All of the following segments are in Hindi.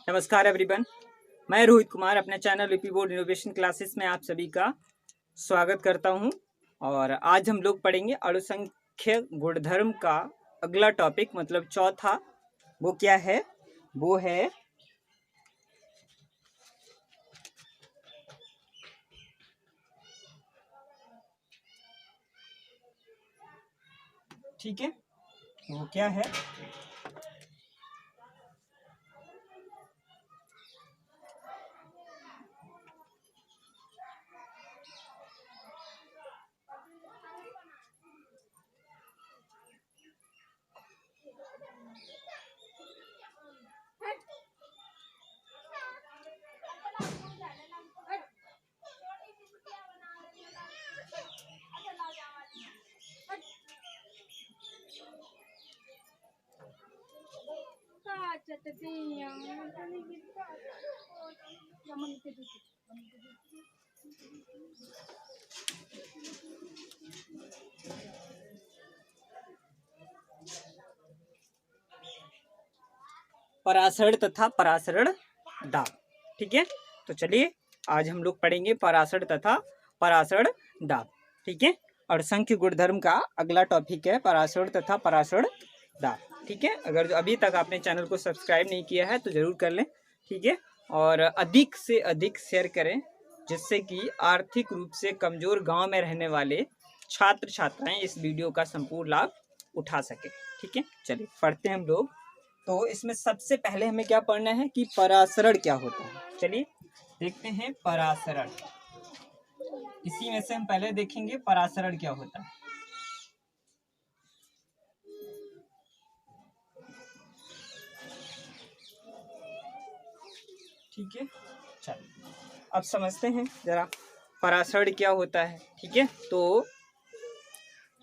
नमस्कार एवरीवन, मैं रोहित कुमार अपने channel UP board innovation classes में आप सभी का स्वागत करता हूं। और आज हम लोग पढ़ेंगे अणुसंख्य गुणधर्म का अगला टॉपिक, मतलब चौथा। वो क्या है? वो है ठीक है, वो क्या है? परासरण तथा परासरण दाब। ठीक है, तो चलिए आज हम लोग पढ़ेंगे परासरण तथा परासरण दाब। ठीक है, और संख्य गुणधर्म का अगला टॉपिक है परासरण तथा परासरण दाब। ठीक है, अगर अभी तक आपने चैनल को सब्सक्राइब नहीं किया है तो जरूर कर लें। ठीक है, और अधिक से अधिक शेयर करें, जिससे कि आर्थिक रूप से कमजोर गांव में रहने वाले छात्र छात्राएं इस वीडियो का संपूर्ण लाभ उठा सके। ठीक है, चलिए पढ़ते हैं हम लोग। तो इसमें सबसे पहले हमें क्या पढ़ना है कि परासरण क्या होता है। चलिए देखते हैं परासरण। इसी में से हम पहले देखेंगे परासरण क्या होता है। ठीक है, चलिए अब समझते हैं जरा परासरण क्या होता है। ठीक है, तो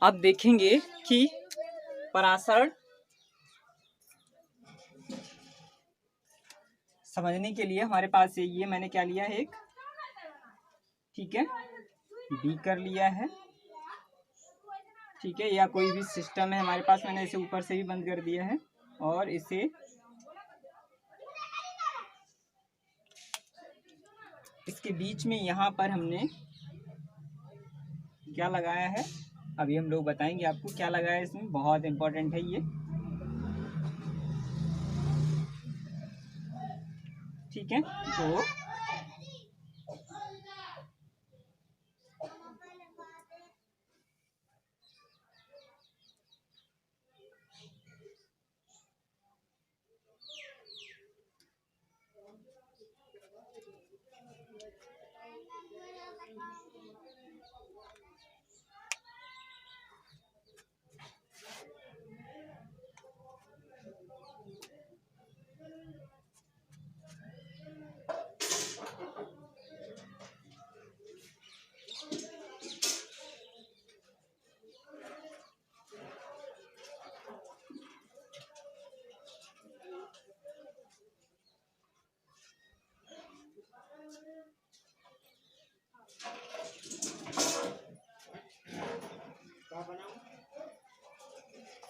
अब देखेंगे कि परासरण समझने के लिए हमारे पास ये मैंने क्या लिया है, एक ठीक है बीकर लिया है। ठीक है, या कोई भी सिस्टम है हमारे पास, मैंने इसे ऊपर से भी बंद कर दिया है। और इसे इसके बीच में यहाँ पर हमने क्या लगाया है, अभी हम लोग बताएंगे आपको क्या लगाया है। इसमें बहुत इंपॉर्टेंट है ये। ठीक है, तो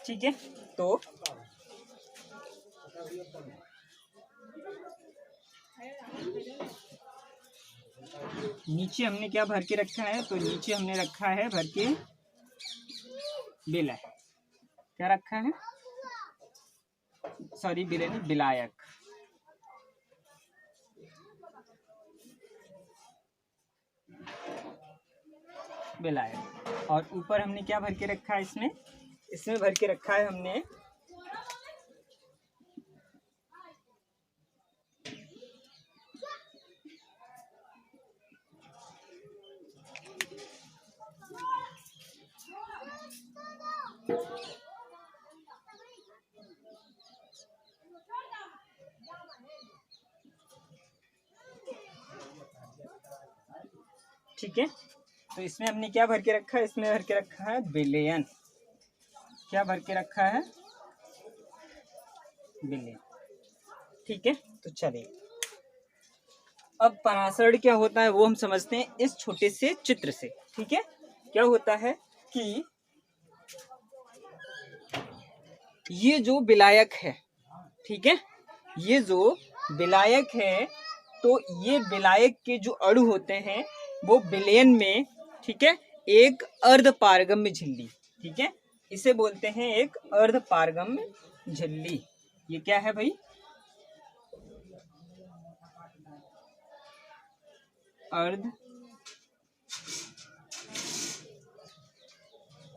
ठीक है, तो नीचे हमने क्या भर के रखा है, तो नीचे हमने रखा है भर के विलय। क्या रखा है? सॉरी, विलय नहीं, विलायक। विलायक। और ऊपर हमने क्या भर के रखा है? इसमें भर के रखा है हमने ठीक है, तो इसमें हमने क्या भर के रखा है? इसमें भर के रखा है बिलियन। क्या भर के रखा है? बिलियन। ठीक है, तो चलिए अब परासरण क्या होता है वो हम समझते हैं इस छोटे से चित्र से। ठीक है, क्या होता है कि ये जो विलायक है, ठीक है, ये जो विलायक है, तो ये विलायक के जो अणु होते हैं वो विलयन में, ठीक है, एक अर्धपारगम्य झिल्ली, ठीक है, इसे बोलते हैं एक अर्धपारगम्य झिल्ली। ये क्या है भाई?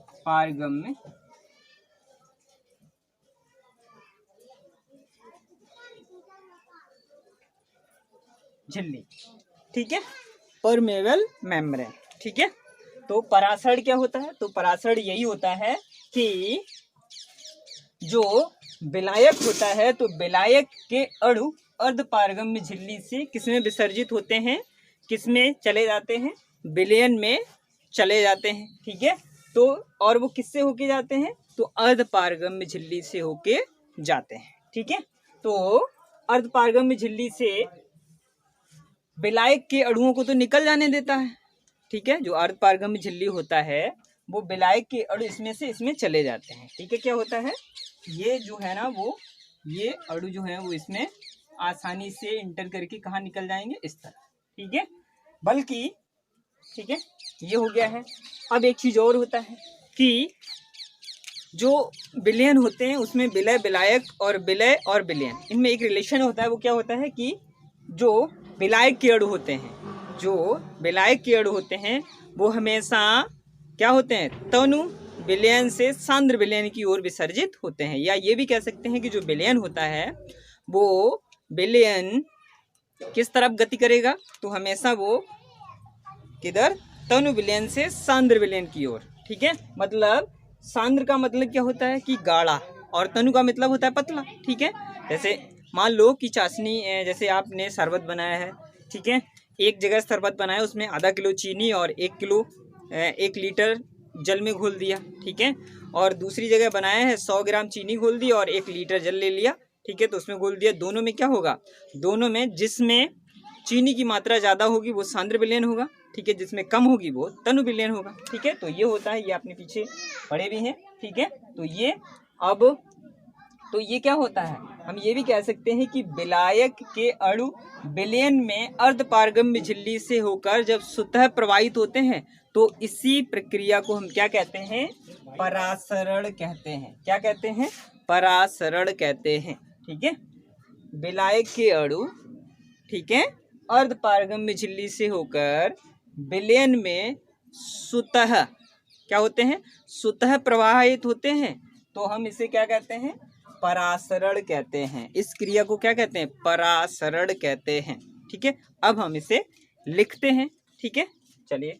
अर्धपारगम्य झिल्ली, ठीक है, परमेबल मेम्ब्रेन, ठीक है। तो परासरण क्या होता है? तो परासरण यही होता है कि जो विलायक होता है, तो विलायक के अणु अर्धपारगम्य झिल्ली से किसमें विसर्जित होते हैं? किसमें चले जाते हैं? विलयन में चले जाते हैं, ठीक है। तो और वो किससे होके जाते हैं? तो अर्धपारगम्य झिल्ली से होके जाते हैं, ठीक है। तो अर्धपारगम्य झिल्ली से विलायक के अणुओं को तो निकल जाने देता है, ठीक है। जो अर्धपारगम्य झिल्ली होता है वो विलायक के अणु इसमें से इसमें चले जाते हैं, ठीक है। क्या होता है? ये जो है ना, वो ये अणु जो है वो इसमें आसानी से इंटर करके कहाँ निकल जाएंगे? इस तरह, ठीक है। बल्कि, ठीक है, ये हो गया है। अब एक चीज और होता है कि जो विलयन होते हैं उसमें विलय, विलायक और विलय और विलयन, इनमें एक रिलेशन होता है। वो क्या होता है कि जो विलायक के अणु होते हैं, जो विलायक के अणु होते हैं वो हमेशा क्या होते हैं? तनु विलयन से सांद्र विलयन की ओर विसर्जित होते हैं। या ये भी कह सकते हैं कि जो विलयन होता है वो विलयन किस तरफ गति करेगा? तो हमेशा वो किधर? तनु विलयन से सांद्र विलयन की ओर, ठीक है। मतलब सांद्र का मतलब क्या होता है कि गाढ़ा, और तनु का मतलब होता है पतला, ठीक है। जैसे मान लो कि चाशनी, जैसे आपने शरबत बनाया है, ठीक है, एक जगह शरबत बनाया, उसमें आधा किलो चीनी और 1 लीटर जल में घोल दिया, ठीक है। और दूसरी जगह बनाया है 100 ग्राम चीनी घोल दी और 1 लीटर जल ले लिया, ठीक है, तो उसमें घोल दिया। दोनों में क्या होगा? दोनों में जिसमें चीनी की मात्रा ज़्यादा होगी वो सांद्र विलयन होगा, ठीक है, जिसमें कम होगी वो तनु विलयन होगा, ठीक है। तो ये होता है, ये आपने पीछे पढ़े भी हैं, ठीक है। तो ये अब तो ये क्या होता है? हम ये भी कह सकते हैं कि विलायक के अणु विलयन में अर्धपारगम्य झिल्ली से होकर जब स्वतः प्रवाहित होते हैं तो इसी प्रक्रिया को हम क्या कहते हैं? परासरण कहते हैं। क्या कहते हैं? परासरण कहते हैं, ठीक है। विलायक के अणु, ठीक है, अर्धपारगम्य झिल्ली से होकर विलयन में स्वतः क्या होते हैं? स्वतः प्रवाहित होते हैं, तो हम इसे क्या कहते हैं? परासरण कहते हैं। इस क्रिया को क्या कहते हैं? परासरण कहते हैं, ठीक है। अब हम इसे लिखते हैं, ठीक है, चलिए,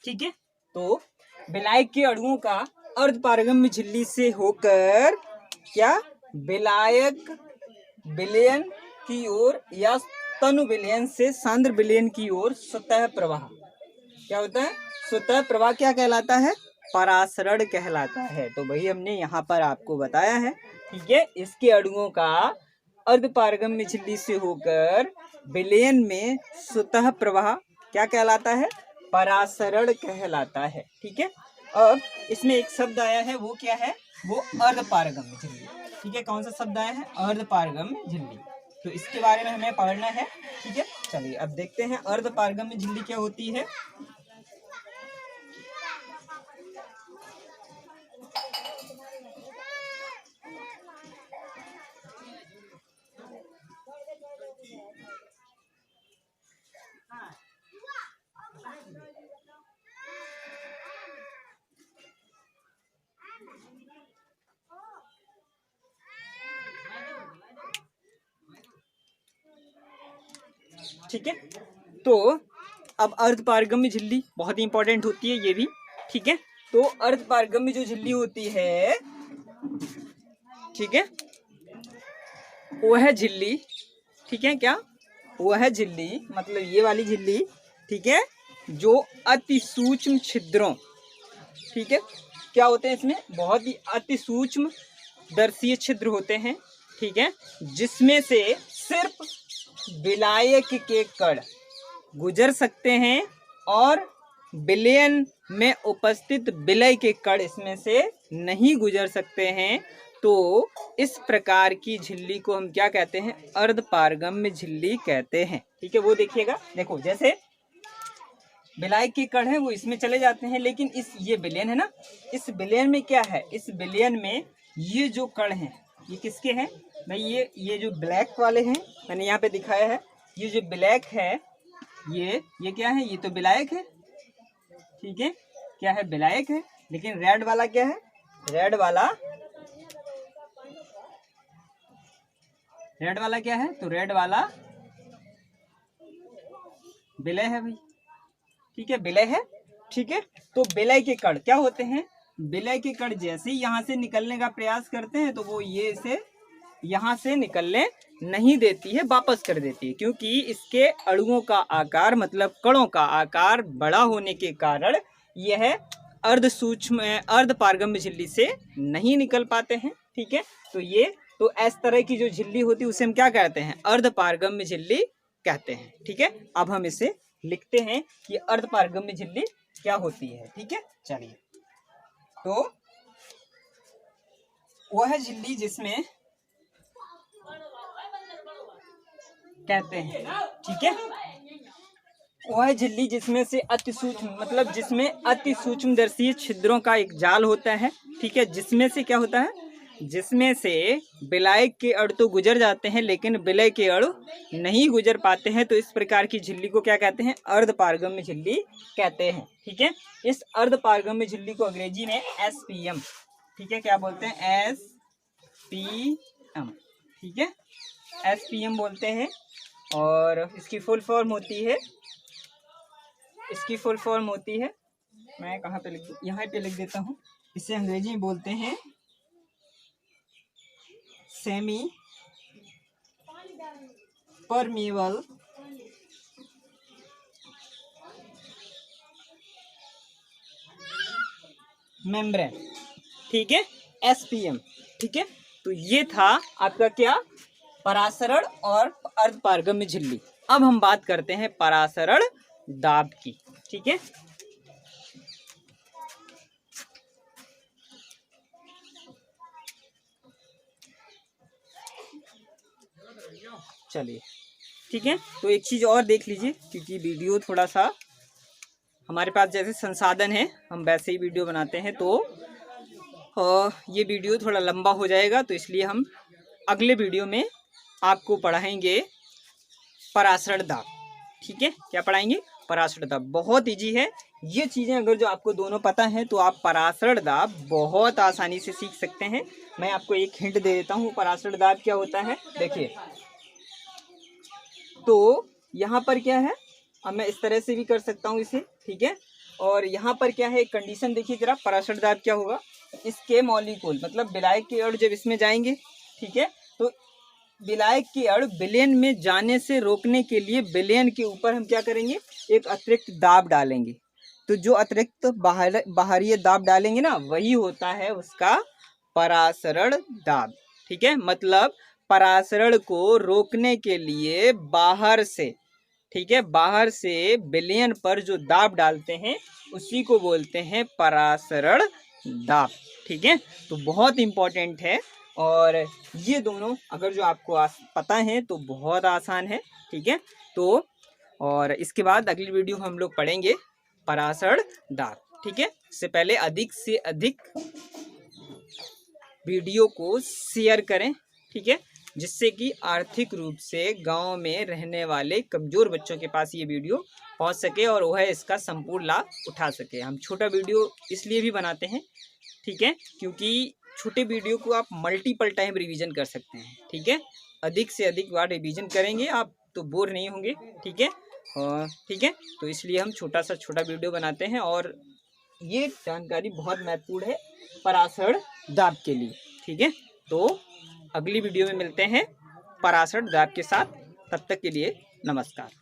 ठीक है। तो विलायक के अणुओं का अर्धपारगम्य झिल्ली से होकर क्या? विलायक विलयन की ओर या तनु विलयन से सांद्र विलयन की ओर स्वतः प्रवाह क्या होता है? स्वतः प्रवाह क्या कहलाता है? परासरण कहलाता है। तो वही हमने यहाँ पर आपको बताया है, ठीक है। इसके अणुओं का अर्धपारगम्य झिल्ली से होकर विलयन में स्वतः प्रवाह क्या कहलाता है? परासरण कहलाता है, ठीक है। अब इसमें एक शब्द आया है, वो क्या है? वो अर्धपारगम्य झिल्ली, ठीक है। कौन सा शब्द आया है? अर्धपारगम्य झिल्ली। तो इसके बारे में हमें पढ़ना है, ठीक है। चलिए अब देखते हैं अर्धपारगम्य झिल्ली क्या होती है। ठीक है, तो अब अर्धपारगम्य झिल्ली बहुत ही इंपॉर्टेंट होती है ये भी, ठीक है। तो अर्धपारगम्य जो झिल्ली होती है, ठीक है, वह झिल्ली, ठीक है, क्या? वह झिल्ली मतलब ये वाली झिल्ली, ठीक है, जो अति सूक्ष्म छिद्रों, ठीक है, क्या होते हैं इसमें? बहुत ही अति सूक्ष्म दर्शीय छिद्र होते हैं, ठीक है, जिसमें से सिर्फ विलायक के कण गुजर सकते हैं और विलयन में उपस्थित विलय के कण इसमें से नहीं गुजर सकते हैं। तो इस प्रकार की झिल्ली को हम क्या कहते हैं? अर्धपारगम्य झिल्ली कहते हैं। ठीक है, वो देखिएगा, देखो जैसे बिलायक के कण है वो इसमें चले जाते हैं, लेकिन ये विलयन है ना, इस विलयन में क्या है? इस विलयन में ये जो कण हैं ये किसके हैं भाई? ये जो ब्लैक वाले हैं, मैंने यहाँ पे दिखाया है, ये जो ब्लैक है ये क्या है? ये तो विलायक है, ठीक है, क्या है? विलायक है। लेकिन रेड वाला क्या है? रेड वाला क्या है? तो रेड वाला विलय है भाई, ठीक है, विलय है। ठीक है, तो विलय के कण क्या होते हैं? विलय के कण जैसे ही यहाँ से निकलने का प्रयास करते हैं तो वो ये इसे यहाँ से निकलने नहीं देती है, वापस कर देती है, क्योंकि इसके अणुओं का आकार मतलब कणों का आकार बड़ा होने के कारण यह अर्धपारगम्य झिल्ली से नहीं निकल पाते हैं। ठीक है, तो इस तरह की जो झिल्ली होती है उसे हम क्या कहते हैं? अर्धपारगम्य झिल्ली कहते हैं। ठीक है, अब हम इसे लिखते हैं कि अर्धपारगम्य झिल्ली क्या होती है। ठीक है, चलिए, तो वह झिल्ली जिसमें कहते हैं, ठीक है, वह झिल्ली जिसमें से अति सूक्ष्म मतलब जिसमें अति सूक्ष्मदर्शी छिद्रों का एक जाल होता है। ठीक है, जिसमें से क्या होता है? जिसमें से विलायक के अणु तो गुजर जाते हैं लेकिन विलय के अणु नहीं गुजर पाते हैं, तो इस प्रकार की झिल्ली को क्या कहते हैं? अर्धपारगम्य झिल्ली कहते हैं। ठीक है, इस अर्धपारगम्य झिल्ली को अंग्रेजी में SPM, ठीक है, क्या बोलते हैं? SPM, ठीक है, SPM बोलते हैं। और इसकी फुल फॉर्म होती है, मैं कहाँ पे लिख, यहाँ पे लिख देता हूँ, इसे अंग्रेजी में बोलते हैं सेमी परमिएबल मेम्ब्रेन। ठीक है, SPM। ठीक है, तो ये था आपका क्या? परासरण और अर्धपारगम्य झिल्ली। अब हम बात करते हैं परासरण दाब की। ठीक है, चलिए, ठीक है, तो एक चीज़ और देख लीजिए, क्योंकि वीडियो थोड़ा सा हमारे पास जैसे संसाधन है हम वैसे ही वीडियो बनाते हैं, तो ये वीडियो थोड़ा लंबा हो जाएगा, तो इसलिए हम अगले वीडियो में आपको पढ़ाएंगे परासरण दाब। ठीक है, क्या पढ़ाएंगे? परासरण दाब। बहुत इजी है ये चीज़ें, अगर जो आपको दोनों पता है तो आप परासरण दाब बहुत आसानी से सीख सकते हैं। मैं आपको एक हिंट दे देता हूँ, परासरण दाब क्या होता है। देखिए, तो यहाँ पर क्या है, अब मैं इस तरह से भी कर सकता हूँ इसे, ठीक है, और यहाँ पर क्या है, एक कंडीशन देखिए जरा, परासरण दाब क्या होगा? इसके मॉलिक्यूल मतलब विलायक के अणु जब इसमें जाएंगे, ठीक है, तो विलायक के अणु विलयन में जाने से रोकने के लिए विलयन के ऊपर हम क्या करेंगे? एक अतिरिक्त दाब डालेंगे। तो जो अतिरिक्त बाहरी दाब डालेंगे ना, वही होता है उसका परासरण दाब। ठीक है, मतलब परासरण को रोकने के लिए बाहर से, ठीक है, बाहर से विलयन पर जो दाब डालते हैं उसी को बोलते हैं परासरण दाब। ठीक है, तो बहुत इम्पोर्टेंट है, और ये दोनों अगर जो आपको पता है तो बहुत आसान है। ठीक है, तो और इसके बाद अगली वीडियो हम लोग पढ़ेंगे परासरण दाब। ठीक है, इससे पहले अधिक से अधिक वीडियो को शेयर करें, ठीक है, जिससे कि आर्थिक रूप से गांव में रहने वाले कमज़ोर बच्चों के पास ये वीडियो पहुंच सके और वह इसका संपूर्ण लाभ उठा सके। हम छोटा वीडियो इसलिए भी बनाते हैं, ठीक है, क्योंकि छोटे वीडियो को आप मल्टीपल टाइम रिवीजन कर सकते हैं। ठीक है, अधिक से अधिक बार रिवीजन करेंगे आप तो बोर नहीं होंगे। ठीक है, ठीक है, तो इसलिए हम छोटा वीडियो बनाते हैं, और ये जानकारी बहुत महत्वपूर्ण है परासरण दाब के लिए। ठीक है, तो अगली वीडियो में मिलते हैं परासरण दाब के साथ। तब तक के लिए नमस्कार।